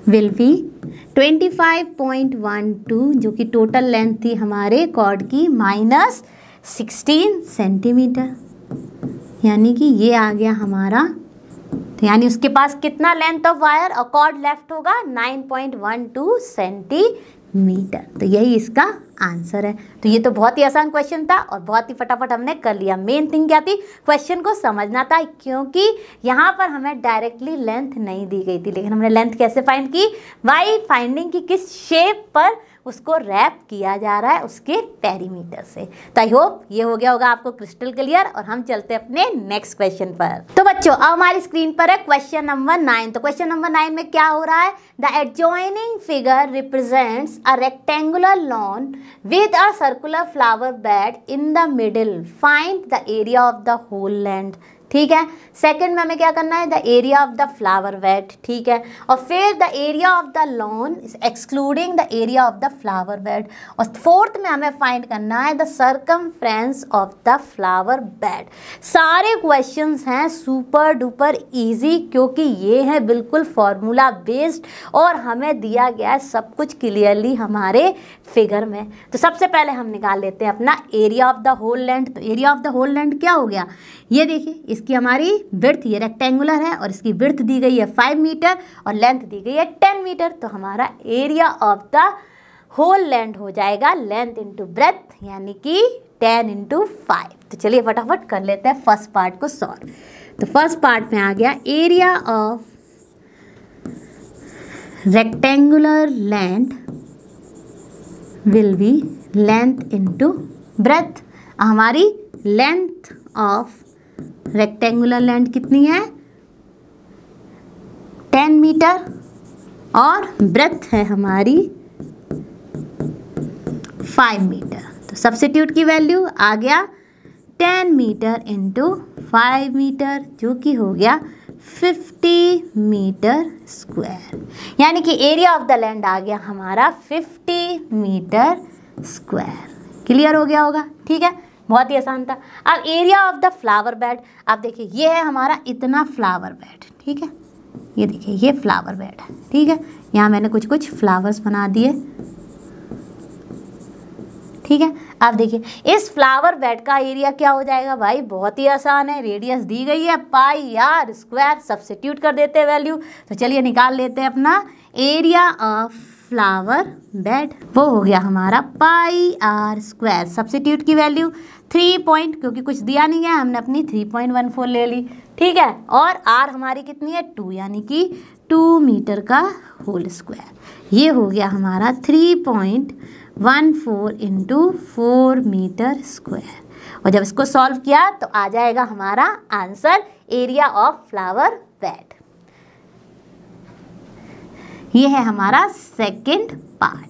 will be 25.12, जो कि टोटल लेंथ थी हमारे कॉर्ड की, माइनस 16 सेंटीमीटर, यानी कि ये आ गया हमारा। तो यानी उसके पास कितना लेंथ ऑफ वायर और कॉर्ड लेफ्ट होगा, 9.12 सेंटीमीटर। तो यही इसका आंसर है। तो ये तो बहुत ही आसान क्वेश्चन था और बहुत ही फटाफट हमने कर लिया। मेन थिंग क्या थी, क्वेश्चन को समझना था, क्योंकि यहाँ पर हमें डायरेक्टली लेंथ नहीं दी गई थी, लेकिन हमने लेंथ कैसे फाइंड की, बाई फाइंडिंग की किस शेप पर उसको रैप किया जा रहा है उसके पेरीमीटर से। तो आई होप ये हो गया होगा आपको क्रिस्टल क्लियर, और हम चलते हैं अपने नेक्स्ट क्वेश्चन पर। तो बच्चों अब हमारी स्क्रीन पर है क्वेश्चन नंबर 9। तो क्वेश्चन नंबर 9 में क्या हो रहा है, the adjoining figure represents a rectangular lawn with a circular flower bed in the middle, find the area of the whole land। ठीक है, सेकंड में हमें क्या करना है, the area of the flower bed, ठीक है, और फिर the area of the lawn excluding the area of the flower bed, और फोर्थ में हमें फाइंड करना है the circumference of the flower bed. सारे क्वेश्चंस हैं सुपर डुपर इजी, क्योंकि ये है बिल्कुल फॉर्मूला बेस्ड और हमें दिया गया है सब कुछ क्लियरली हमारे फिगर में। तो सबसे पहले हम निकाल लेते हैं अपना area of the whole land. तो area of the whole land क्या हो गया, ये देखिए इसकी हमारी विड्थ, ये रेक्टेंगुलर है और इसकी विड्थ दी गई है 5 मीटर और लेंथ दी गई है 10 मीटर। तो हमारा area of the whole land हो जाएगा लेंथ इंटू ब्रेथ, यानी कि 10 इंटू 5। तो चलिए फटाफट कर लेते हैं फर्स्ट पार्ट को सॉल्व। तो फर्स्ट पार्ट में आ गया area of rectangular land will be length into breath. हमारी लेंथ ऑफ रेक्टेंगुलर लैंड कितनी है, 10 मीटर, और ब्रेथ है हमारी 5 मीटर। तो सब्स्टिट्यूट की वैल्यू आ गया 10 मीटर इंटू 5 मीटर, जो कि हो गया 50 मीटर स्क्वायर, यानी कि एरिया ऑफ द लैंड आ गया हमारा 50 मीटर स्क्वायर। क्लियर हो गया होगा, ठीक है, बहुत ही आसान था। अब area of the flower bed, आप देखिए ये है हमारा इतना फ्लावर बेड, ठीक है, ये देखिए ये फ्लावर बेड है, ठीक है, यहाँ मैंने कुछ कुछ फ्लावर्स बना दिए, ठीक है। अब देखिए इस फ्लावर बेड का एरिया क्या हो जाएगा भाई, बहुत ही आसान है, रेडियस दी गई है पाई आर स्क्वायर, सब्स्टिट्यूट कर देते हैं वैल्यू। तो चलिए निकाल लेते हैं अपना एरिया ऑफ फ्लावर बेड, वो हो गया हमारा पाई आर स्क्वायर, सब्स्टिट्यूट की वैल्यू 3 क्योंकि कुछ दिया नहीं है हमने अपनी 3.14 ले ली, ठीक है, और आर हमारी कितनी है 2, यानी कि 2 मीटर का होल स्क्वायर। ये हो गया हमारा 3.14 इंटू 4 मीटर स्क्वायर, और जब इसको सॉल्व किया तो आ जाएगा हमारा answer area of flower bed. ये है हमारा सेकंड पार्ट।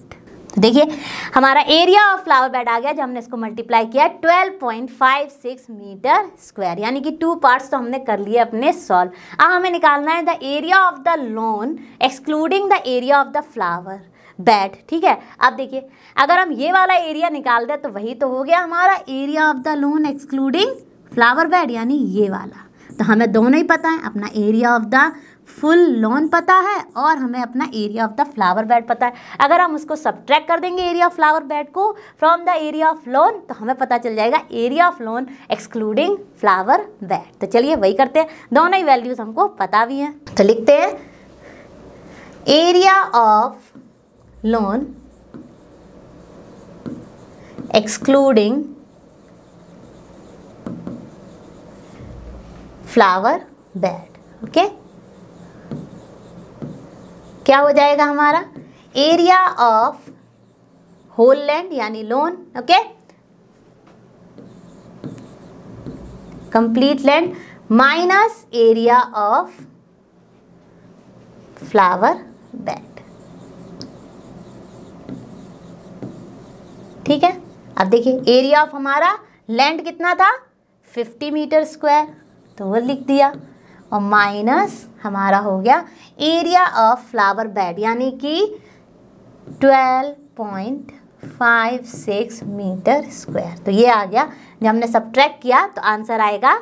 तो देखिए हमारा एरिया ऑफ फ्लावर बेड आ गया जब हमने इसको मल्टीप्लाई किया 12.56 मीटर स्क्वायर, यानी कि 2 पार्ट्स तो हमने कर लिए अपने सॉल्व। अब हमें निकालना है the area of the lawn excluding the area of the flower bed, ठीक है। अब देखिए अगर हम ये वाला एरिया निकाल दें तो वही तो हो गया हमारा area of the lawn excluding flower bed, यानी ये वाला। तो हमें दोनों ही पता है, अपना area of the full lawn पता है और हमें अपना area of the flower bed पता है। अगर हम उसको सब्ट्रैक्ट कर देंगे एरिया ऑफ फ्लावर बेड को from the area of lawn, तो हमें पता चल जाएगा area of lawn excluding flower bed. तो चलिए वही करते हैं, दोनों ही वैल्यूज हमको पता भी हैं। तो लिखते हैं area of lawn excluding flower bed, okay. क्या हो जाएगा हमारा एरिया ऑफ होल लैंड यानी lawn, okay, complete land minus area of flower bed, ठीक है। अब देखिए एरिया ऑफ हमारा लैंड कितना था 50 मीटर स्क्वायर, तो वो लिख दिया, और माइनस हमारा हो गया एरिया ऑफ फ्लावर बेड यानी कि 12.56 मीटर स्क्वायर। तो ये आ गया, जब हमने सब्ट्रैक्ट किया तो आंसर आएगा।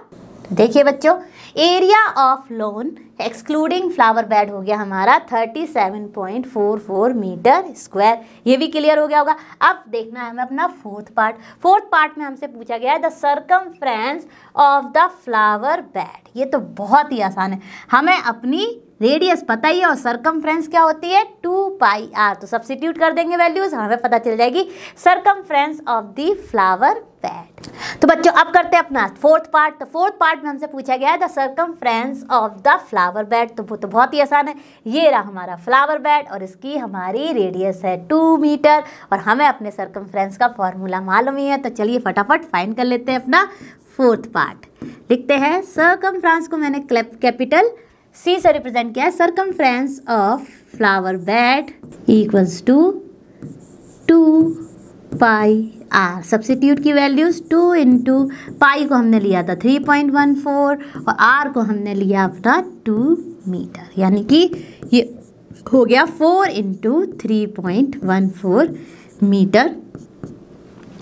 तो देखिए बच्चों, area of lawn excluding flower bed हो गया हमारा 37.44 मीटर स्क्वायर। ये भी क्लियर हो गया होगा। अब देखना है हमें अपना फोर्थ पार्ट। फोर्थ पार्ट में हमसे पूछा गया है the circumference of the flower bed. ये तो बहुत ही आसान है, हमें अपनी रेडियस पता ही है और सर्कमफ्रेंस क्या होती है 2πr। तो सब्स्टिट्यूट कर देंगे वैल्यूज, हमें पता चल जाएगी circumference of the flower bed. तो बच्चों अब करते हैं अपना फोर्थ पार्ट। तो फोर्थ पार्ट में हमसे पूछा गया है the circumference of the flower bed. तो वो तो बहुत ही आसान है, ये रहा हमारा फ्लावर बेड और इसकी हमारी रेडियस है 2 मीटर और हमें अपने सर्कमफ्रेंस का फॉर्मूला मालूम ही है। तो चलिए फटाफट फाइंड कर लेते हैं अपना फोर्थ पार्ट। लिखते हैं सर्कमफ्रेंस को मैंने कैपिटल C से रिप्रेजेंट किया है। Circumference of flower bed equals to 2πr। Substitute की वैल्यूज 2 इंटू पाई को हमने लिया था 3.14 और r को हमने लिया अपना 2 मीटर, यानी कि ये हो गया 4 इंटू 3.14 मीटर।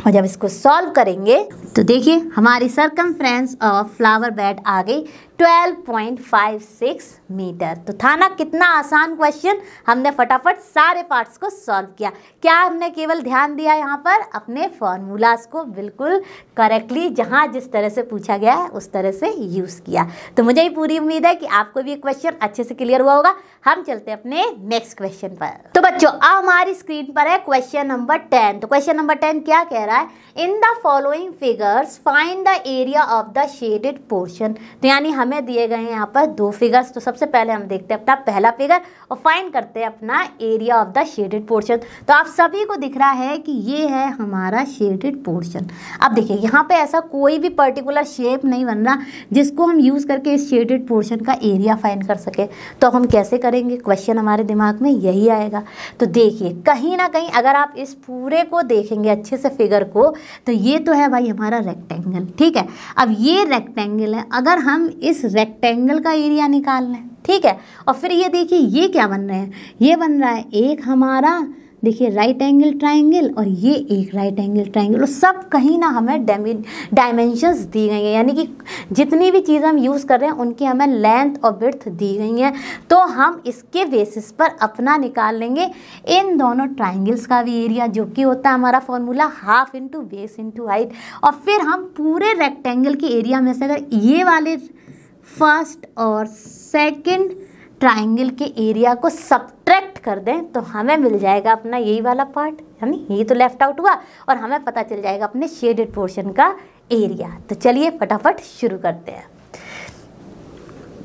और जब इसको सॉल्व करेंगे तो देखिए हमारी सर्कमफ्रेंस ऑफ फ्लावर बेड आ गई 12.56 मीटर। तो था ना कितना आसान क्वेश्चन, हमने फटाफट सारे पार्ट्स को सॉल्व किया। क्या हमने केवल ध्यान दिया यहाँ पर अपने फॉर्मूलाज को बिल्कुल करेक्टली जहाँ जिस तरह से पूछा गया है उस तरह से यूज़ किया। तो मुझे ही पूरी उम्मीद है कि आपको भी क्वेश्चन अच्छे से क्लियर हुआ होगा। हम चलते हैं अपने नेक्स्ट क्वेश्चन पर। तो बच्चों अब हमारी स्क्रीन पर है क्वेश्चन नंबर 10। तो क्वेश्चन नंबर 10 क्या कह रहा है, in the following figures find the area of the shaded portion. तो यानी हमें दिए गए हैं यहाँ पर दो फिगर्स। तो सबसे पहले हम देखते हैं अपना पहला फिगर और फाइंड करते हैं अपना area of the shaded portion. तो आप सभी को दिख रहा है कि ये है हमारा शेडेड पोर्शन। अब देखिए यहाँ पे ऐसा कोई भी पर्टिकुलर शेप नहीं बन रहा जिसको हम यूज़ करके इस शेडेड पोर्शन का एरिया फाइंड कर सके। तो हम कैसे करेंगे, क्वेश्चन हमारे दिमाग में यही आएगा। तो देखिए कहीं ना कहीं अगर आप इस पूरे को देखेंगे अच्छे से फिगर को, तो ये तो है भाई हमारा रेक्टेंगल, ठीक है। अब ये रेक्टेंगल है, अगर हम इस रेक्टेंगल का एरिया निकाल लें, ठीक है, और फिर ये देखिए ये क्या बन रहे हैं, ये बन रहा है एक हमारा देखिए राइट एंगल ट्राइंगल और ये एक राइट एंगल ट्राइंगल, और सब कहीं ना हमें डायमेंशंस दी गई हैं, यानी कि जितनी भी चीज़ें हम यूज़ कर रहे हैं उनकी हमें लेंथ और विड्थ दी गई हैं। तो हम इसके बेसिस पर अपना निकाल लेंगे इन दोनों ट्राइंगल्स का भी एरिया, जो कि होता है हमारा formula half into base into height. और फिर हम पूरे रेक्टेंगल के एरिया में से अगर ये वाले फर्स्ट और सेकंड ट्राइंगल के एरिया को सब्ट्रैक्ट कर दें तो हमें मिल जाएगा अपना यही वाला पार्ट, यानी ये तो लेफ्ट आउट हुआ, और हमें पता चल जाएगा अपने शेडेड पोर्शन का एरिया। तो चलिए फटाफट शुरू करते हैं।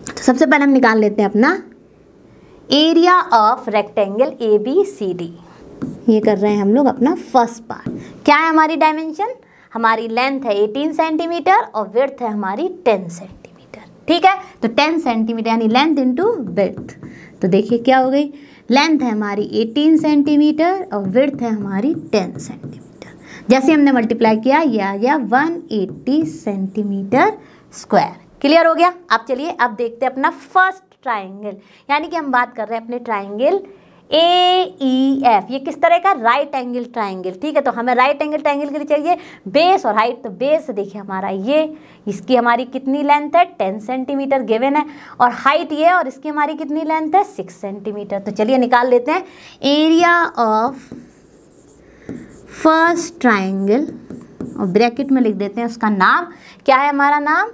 तो सबसे पहले हम निकाल लेते हैं अपना एरिया ऑफ रेक्टेंगल ABCD। ये कर रहे हैं हम लोग अपना फर्स्ट पार्ट। क्या है हमारी डायमेंशन, हमारी लेंथ है 18 सेंटीमीटर और विड्थ है हमारी 10 सेंटीमीटर, ठीक है। तो 10 सेंटीमीटर यानी लेंथ इंटू विड्थ। तो देखिए क्या हो गई, लेंथ है हमारी 18 सेंटीमीटर और विड्थ है हमारी 10 सेंटीमीटर। जैसे हमने मल्टीप्लाई किया ये आ गया 180 सेंटीमीटर स्क्वायर। क्लियर हो गया। अब चलिए अब देखते हैं अपना फर्स्ट ट्राइंगल, यानी कि हम बात कर रहे हैं अपने ट्राइंगल AEF। ये किस तरह का, राइट एंगल ट्राइंगल, ठीक है। तो हमें राइट एंगल ट्राइंगल के लिए चाहिए बेस और हाइट। तो बेस देखिए हमारा ये, इसकी हमारी कितनी लेंथ है 10 सेंटीमीटर गिवन है, और हाइट ये और इसकी हमारी कितनी लेंथ है 6 सेंटीमीटर। तो चलिए निकाल लेते हैं एरिया ऑफ फर्स्ट ट्राइंगल और ब्रैकेट में लिख देते हैं उसका नाम। क्या है हमारा नाम,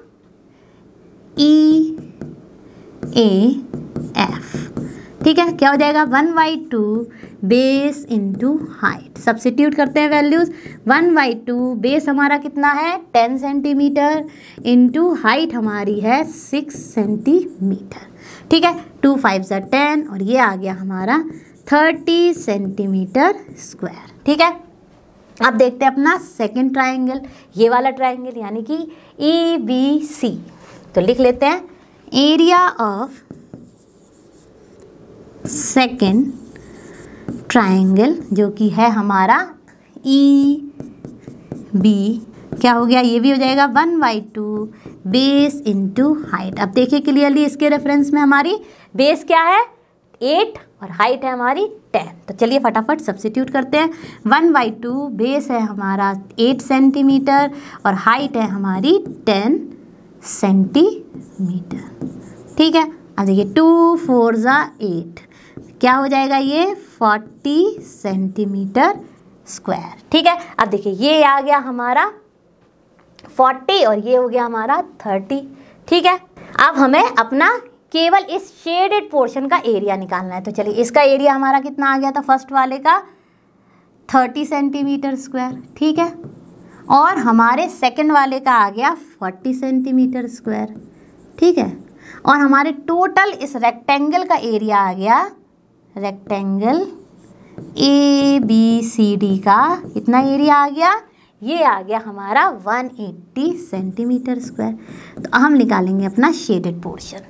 EAF, ठीक है। क्या हो जाएगा 1/2 बेस इंटू हाइट। सब्स्टिट्यूट करते हैं वैल्यूज, 1/2 बेस हमारा कितना है 10 सेंटीमीटर इंटू हाइट हमारी है 6 सेंटीमीटर, ठीक है। 2 5 10 और ये आ गया हमारा 30 सेंटीमीटर स्क्वायर, ठीक है। अब देखते हैं अपना सेकेंड ट्राइंगल, ये वाला ट्राइंगल यानी कि EBC। तो लिख लेते हैं एरिया ऑफ सेकेंड ट्राइंगल जो कि है हमारा EBC। क्या हो गया, ये भी हो जाएगा 1/2 बेस इंटू हाइट। अब देखिए क्लियरली इसके रेफरेंस में हमारी बेस क्या है 8 और हाइट है हमारी 10। तो चलिए फटाफट सब्स्टिट्यूट करते हैं। 1/2 बेस है हमारा 8 सेंटीमीटर और हाइट है हमारी 10 सेंटीमीटर। ठीक है, अब देखिए 2 4 ज़ा 8, क्या हो जाएगा ये 40 सेंटीमीटर स्क्वायर। ठीक है, अब देखिए ये आ गया हमारा 40 और ये हो गया हमारा 30। ठीक है, अब हमें अपना केवल इस शेडेड पोर्शन का एरिया निकालना है। तो चलिए इसका एरिया हमारा कितना आ गया था फर्स्ट वाले का 30 सेंटीमीटर स्क्वायर। ठीक है, और हमारे सेकंड वाले का आ गया 40 सेंटीमीटर स्क्वायर। ठीक है, और हमारे टोटल इस रेक्टेंगल का एरिया आ गया, रेक्टेंगल ABCD का कितना एरिया आ गया, ये आ गया हमारा 180 सेंटीमीटर स्क्वायर। तो हम निकालेंगे अपना शेडेड पोर्शन।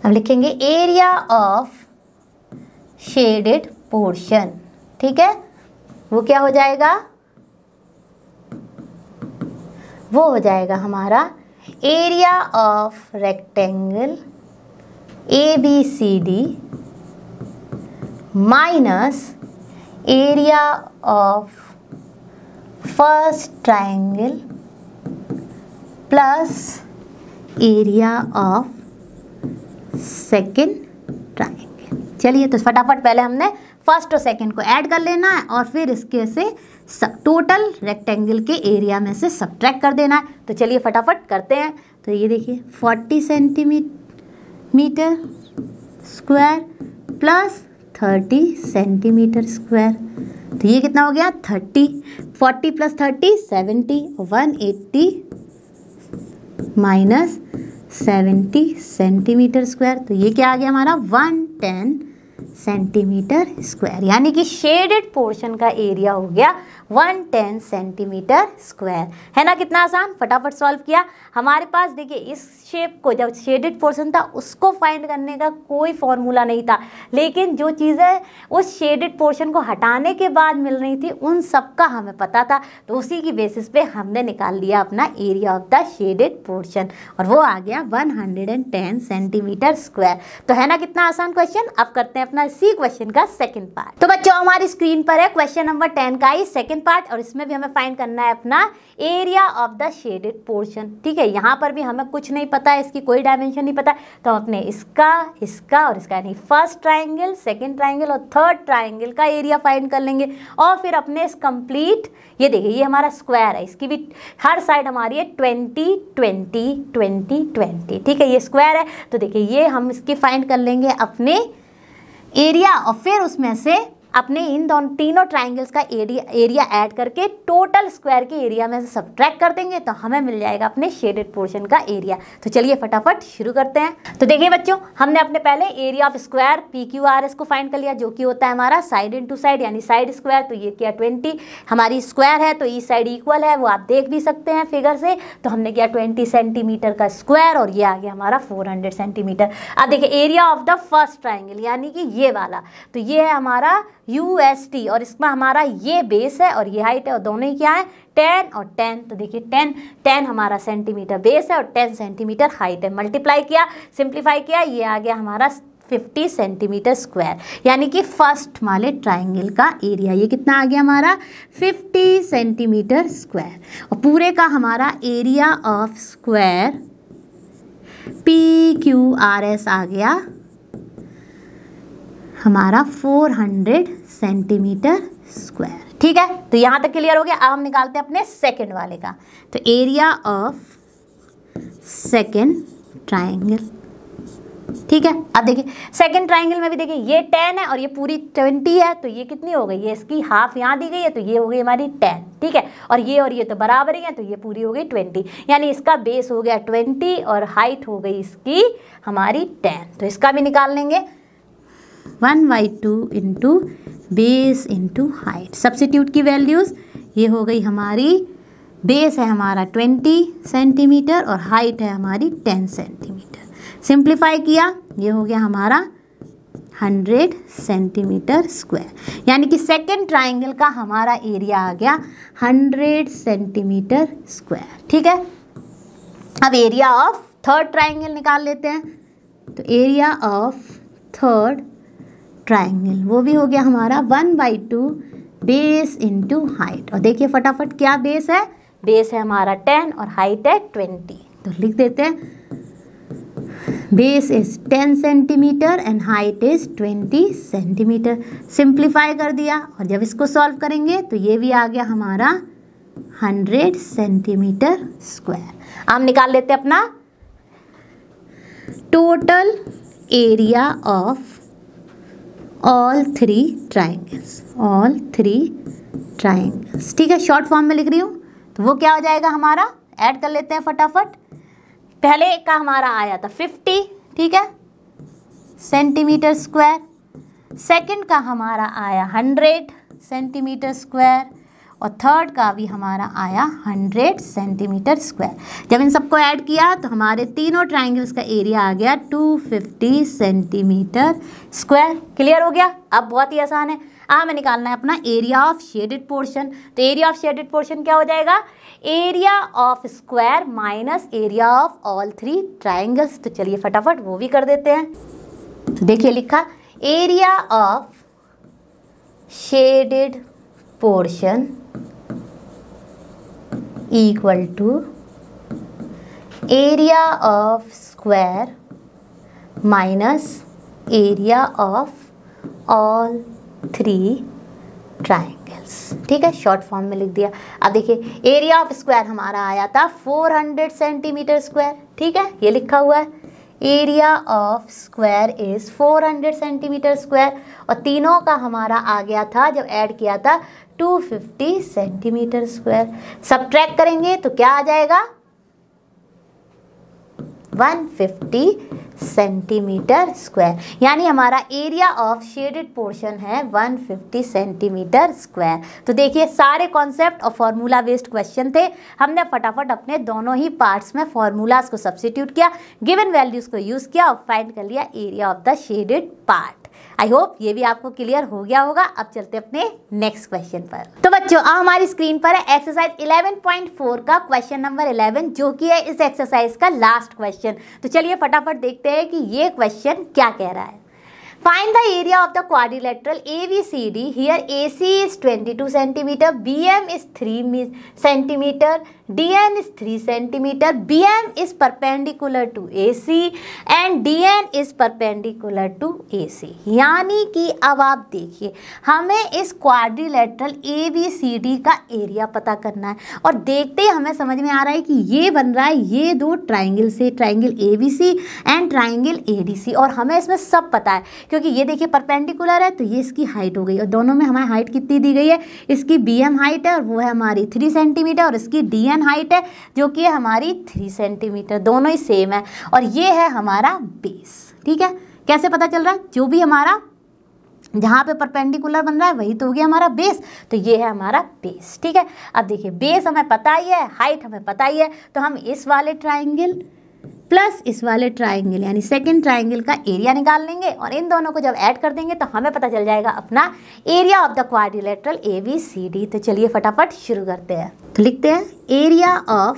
अब लिखेंगे एरिया ऑफ शेडेड पोर्शन। ठीक है, वो क्या हो जाएगा, वो हो जाएगा हमारा area of rectangle ABCD minus area of first triangle plus area of second triangle. चलिए तो फटाफट पहले हमने फर्स्ट और सेकेंड को ऐड कर लेना है और फिर इसके से टोटल रेक्टेंगल के एरिया में से सब्ट्रैक्ट कर देना है। तो चलिए फटाफट करते हैं। तो ये देखिए 40 centimetre square plus 30 centimetre square, तो ये कितना हो गया 30, 40 प्लस 30 70, 180 माइनस 70 सेंटीमीटर स्क्वायर, तो ये क्या आ गया हमारा 110 सेंटीमीटर स्क्वायर। यानी कि शेडेड पोर्शन का एरिया हो गया 110 सेंटीमीटर स्क्वायर। है ना कितना आसान, फटाफट सॉल्व किया। हमारे पास देखिए इस शेप को, जब शेडेड पोर्शन था उसको फाइंड करने का कोई फॉर्मूला नहीं था, लेकिन जो चीज़ें उस शेडेड पोर्शन को हटाने के बाद मिल रही थी उन सब का हमें पता था। तो उसी की बेसिस पे हमने निकाल लिया अपना area of the shaded portion और वो आ गया 110 सेंटीमीटर स्क्वायर। तो है ना कितना आसान क्वेश्चन। अब करते हैं अपना इसी क्वेश्चन का सेकंड पार्ट। तो बच्चों हमारी स्क्रीन पर है क्वेश्चन नंबर 10 का ही सेकंड पार्ट और इसमें भी हमें फाइंड करना है अपना area of the shaded portion. ठीक है, यहाँ पर भी हमें कुछ नहीं पता है, इसकी कोई डायमेंशन नहीं पता, तो हम अपने इसका और इसका यानी फर्स्ट ट्राइंगल, सेकंड ट्राइंगल और थर्ड ट्राइंगल का एरिया फाइंड कर लेंगे और फिर अपने इस कंप्लीट, ये देखिए ये हमारा स्क्वायर है, इसकी भी हर साइड हमारी है 20 20 20 20। ठीक है, ये स्क्वायर है तो देखिए ये हम इसकी फाइंड कर लेंगे अपने एरिया और फिर उसमें से अपने इन दोनों तीनों ट्राइंगल्स का एरिया ऐड करके टोटल स्क्वायर के एरिया में से सब्ट्रैक्ट कर देंगे तो हमें मिल जाएगा अपने शेडेड पोर्शन का एरिया। तो चलिए फटाफट शुरू करते हैं। तो देखिए बच्चों हमने अपने पहले एरिया ऑफ स्क्वायर PQRS को फाइंड कर लिया जो कि होता है हमारा साइड इंटू साइड यानी साइड स्क्वायर। तो ये किया 20, हमारी स्क्वायर है तो ईच साइड इक्वल है, वो आप देख भी सकते हैं फिगर से। तो हमने किया 20 सेंटीमीटर का स्क्वायर और ये आ गया हमारा 400 सेंटीमीटर। अब देखिए area of the first triangle यानी कि ये वाला, तो ये है हमारा UST और इसमें हमारा ये बेस है और ये हाइट है और दोनों ही क्या है 10 और 10। तो देखिए 10 हमारा सेंटीमीटर बेस है और 10 सेंटीमीटर हाइट है। मल्टीप्लाई किया, सिंप्लीफाई किया, ये आ गया हमारा 50 सेंटीमीटर स्क्वायर यानी कि फर्स्ट वाले ट्राइंगल का एरिया ये कितना आ गया हमारा 50 सेंटीमीटर स्क्वायर और पूरे का हमारा एरिया ऑफ स्क्वायर PQRS आ गया हमारा 400 सेंटीमीटर स्क्वायर। ठीक है, तो यहाँ तक क्लियर हो गया। अब हम निकालते हैं अपने सेकंड वाले का। तो एरिया ऑफ सेकंड ट्राइंगल। ठीक है, अब देखिए सेकंड ट्राइंगल में भी देखिए ये 10 है और ये पूरी 20 है तो ये कितनी हो गई, ये इसकी हाफ यहाँ दी गई है तो ये हो गई हमारी 10। ठीक है, और ये तो बराबर ही है तो ये पूरी हो गई 20 यानी इसका बेस हो गया 20 और हाइट हो गई इसकी हमारी 10। तो इसका भी निकाल लेंगे 1/2 into base into height. Substitute की वैल्यूज़ ये हो गई हमारी, बेस है हमारा 20 सेंटीमीटर और हाइट है हमारी 10 सेंटीमीटर। सिंप्लीफाई किया, ये हो गया हमारा 100 सेंटीमीटर स्क्वायर, यानी कि सेकेंड ट्राइंगल का हमारा एरिया आ गया 100 सेंटीमीटर स्क्वायर। ठीक है, अब एरिया ऑफ थर्ड ट्राइंगल निकाल लेते हैं। तो एरिया ऑफ थर्ड ट्राइंगल वो भी हो गया हमारा 1/2 बेस इंटू हाइट। और देखिए फटाफट क्या बेस है, बेस है हमारा 10 और हाइट है 20। तो लिख देते हैं base is 10 centimetre and height is 20 centimetre. Simplify कर दिया और जब इसको सॉल्व करेंगे तो ये भी आ गया हमारा 100 सेंटीमीटर स्क्वायर। हम निकाल लेते हैं अपना total area of all three triangles, all three triangles. ठीक है, शॉर्ट फॉर्म में लिख रही हूँ। तो वो क्या हो जाएगा हमारा, ऐड कर लेते हैं फटाफट। पहले का हमारा आया था 50, ठीक है, सेंटीमीटर स्क्वायर। सेकंड का हमारा आया 100 सेंटीमीटर स्क्वायर और थर्ड का भी हमारा आया 100 सेंटीमीटर स्क्वायर। जब इन सबको ऐड किया तो हमारे तीनों ट्राइंगल्स का एरिया आ गया 250 सेंटीमीटर स्क्वायर। क्लियर हो गया। अब बहुत ही आसान है, हमें निकालना है अपना एरिया ऑफ शेडेड पोर्शन। तो एरिया ऑफ शेडेड पोर्शन क्या हो जाएगा, area of square minus area of all three triangles. तो चलिए फटाफट वो भी कर देते हैं। तो देखिए लिखा area of shaded portion equal to area of square minus area of all three triangles. ठीक है, शॉर्ट फॉर्म में लिख दिया। अब देखिए एरिया ऑफ स्क्वायर हमारा आया था 400 सेंटीमीटर स्क्वायर। ठीक है, ये लिखा हुआ है area of square is 400 centimetre square और तीनों का हमारा आ गया था जब ऐड किया था 250 सेंटीमीटर स्क्वायर। सब्ट्रैक्ट करेंगे तो क्या आ जाएगा 150 सेंटीमीटर स्क्वायर, यानी हमारा एरिया ऑफ शेडेड पोर्शन है 150 सेंटीमीटर स्क्वायर। तो देखिए सारे कॉन्सेप्ट और फार्मूला बेस्ड क्वेश्चन थे। हमने फटाफट अपने दोनों ही पार्ट्स में फार्मूलाज को सब्स्टिट्यूट किया, गिवन वैल्यूज को यूज किया और फाइंड कर लिया area of the shaded part. I hope ये भी आपको क्लियर हो गया होगा। अब चलते अपने नेक्स्ट क्वेश्चन पर। तो बच्चों अब हमारी स्क्रीन पर है एक्सरसाइज 11.4 का क्वेश्चन नंबर 11, जो कि है इस एक्सरसाइज का लास्ट क्वेश्चन। तो चलिए फटाफट देखते हैं कि ये क्वेश्चन क्या कह रहा है। Find the area of the quadrilateral ABCD. Here AC is 22 centimeter, BM is 3 centimeter, DN is 3 centimeter, BM is perpendicular to AC and DN is perpendicular to AC. यानी कि अब आप देखिए हमें इस क्वाड्रिलेटरल ABCD का एरिया पता करना है और देखते ही हमें समझ में आ रहा है कि ये बन रहा है ये दो ट्राइंगल से, triangle ABC and triangle ADC, और हमें इसमें सब पता है क्योंकि ये देखिए परपेंडिकुलर है तो ये इसकी हाइट हो गई और दोनों में हमारी हाइट कितनी दी गई है, इसकी BM हाइट है और वो है हमारी 3 सेंटीमीटर और इसकी DN हाइट है जो कि है हमारी 3 सेंटीमीटर, दोनों ही सेम है और ये है हमारा बेस। ठीक है, कैसे पता चल रहा है, जो भी हमारा जहाँ पे परपेंडिकुलर बन रहा है वही तो हो गया हमारा बेस, तो ये है हमारा बेस। ठीक है, अब देखिए बेस हमें पता ही है, हाइट हमें पता ही है, तो हम इस वाले ट्राइंगल प्लस इस वाले ट्राइंगल यानी सेकंड ट्राइंगल का एरिया निकाल लेंगे और इन दोनों को जब ऐड कर देंगे तो हमें पता चल जाएगा अपना area of the quadrilateral ABCD। तो चलिए फटाफट शुरू करते हैं। तो लिखते हैं एरिया ऑफ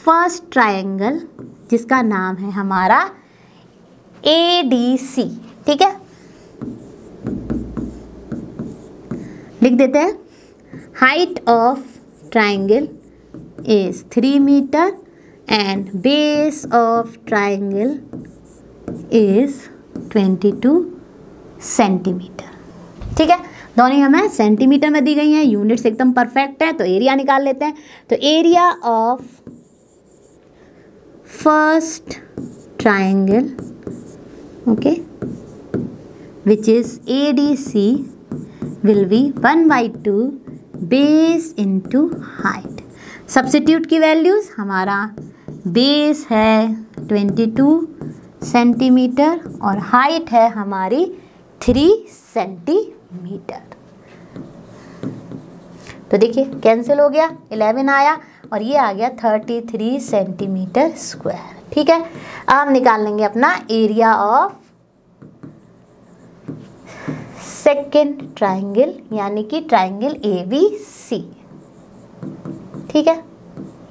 फर्स्ट ट्राइंगल जिसका नाम है हमारा ADC। ठीक है, लिख देते हैं height of triangle is 3 metre and base of triangle is 22 centimetre. ठीक है, दोनों हमें सेंटीमीटर में दी गई हैं, यूनिट्स एकदम परफेक्ट है। तो एरिया निकाल लेते हैं। तो area of first triangle okay which is ADC will be 1/2 base into height. Substitute की वैल्यूज़, हमारा बेस है 22 सेंटीमीटर और हाइट है हमारी 3 सेंटीमीटर। तो देखिए कैंसिल हो गया, 11 आया और ये आ गया 33 सेंटीमीटर स्क्वायर। ठीक है, अब हम निकाल लेंगे अपना एरिया ऑफ सेकेंड ट्राइंगल यानी कि ट्राइंगल ABC। ठीक है,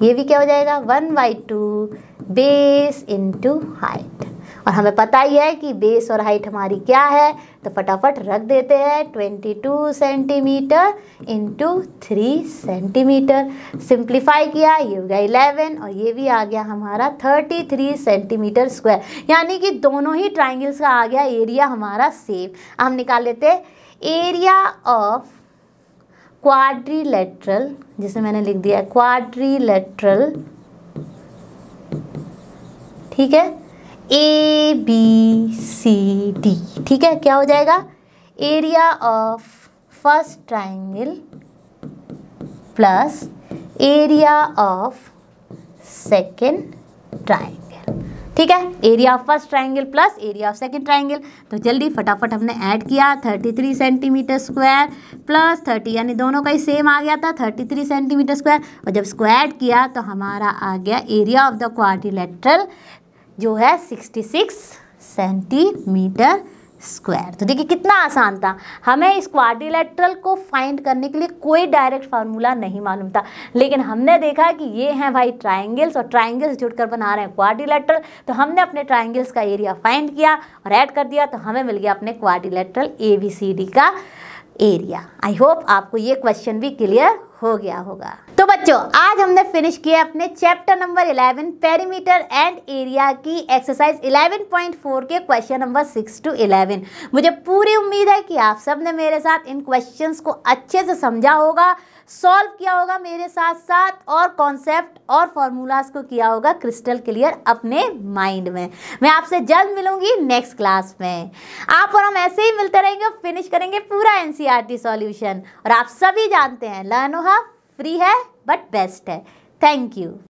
ये भी क्या हो जाएगा 1/2 बेस इंटू हाइट, और हमें पता ही है कि बेस और हाइट हमारी क्या है, तो फटाफट रख देते हैं 22 सेंटीमीटर इंटू 3 सेंटीमीटर। सिंप्लीफाई किया, ये हो गया 11 और ये भी आ गया हमारा 33 सेंटीमीटर स्क्वायर, यानी कि दोनों ही ट्राइंगल्स का आ गया एरिया हमारा सेम। हम निकाल लेते हैं एरिया ऑफ क्वाड्रिलेटरल, जिसे मैंने लिख दिया है क्वाड्रिलेटरल, ठीक है, ABCD। ठीक है, क्या हो जाएगा area of first triangle plus area of second triangle. ठीक है, area of first triangle plus area of second triangle. तो जल्दी फटाफट हमने ऐड किया 33 सेंटीमीटर स्क्वायर प्लस 30, यानी दोनों का ही सेम आ गया था 33 सेंटीमीटर स्क्वायर, और जब स्क्वायर किया तो हमारा आ गया एरिया ऑफ द क्वाड्रिलेटरल जो है 66 सेंटीमीटर स्क्वायर। तो देखिए कितना आसान था, हमें इस क्वाड्रिलेटरल को फाइंड करने के लिए कोई डायरेक्ट फार्मूला नहीं मालूम था, लेकिन हमने देखा कि ये हैं भाई ट्राइंगल्स और ट्राइंगल्स जुड़कर बना रहे हैं क्वाड्रिलेटरल, तो हमने अपने ट्राइंगल्स का एरिया फाइंड किया और ऐड कर दिया, तो हमें मिल गया अपने क्वाड्रिलेटरल ABCD का एरिया। आई होप आपको ये क्वेश्चन भी क्लियर हो गया होगा। तो बच्चों आज हमने फिनिश किया अपने chapter number 11 perimeter and area की एक्सरसाइज 11.4 के क्वेश्चन नंबर 6 to 11। मुझे पूरी उम्मीद है कि आप सब ने मेरे साथ इन क्वेश्चंस को अच्छे से समझा होगा, सॉल्व किया होगा मेरे साथ साथ, और कॉन्सेप्ट और फॉर्मूलाज को किया होगा क्रिस्टल क्लियर अपने माइंड में। मैं आपसे जल्द मिलूंगी नेक्स्ट क्लास में। आप और हम ऐसे ही मिलते रहेंगे, फिनिश करेंगे पूरा NCERT सॉल्यूशन। और आप सभी जानते हैं लर्नो हब फ्री है बट बेस्ट है। Thank you.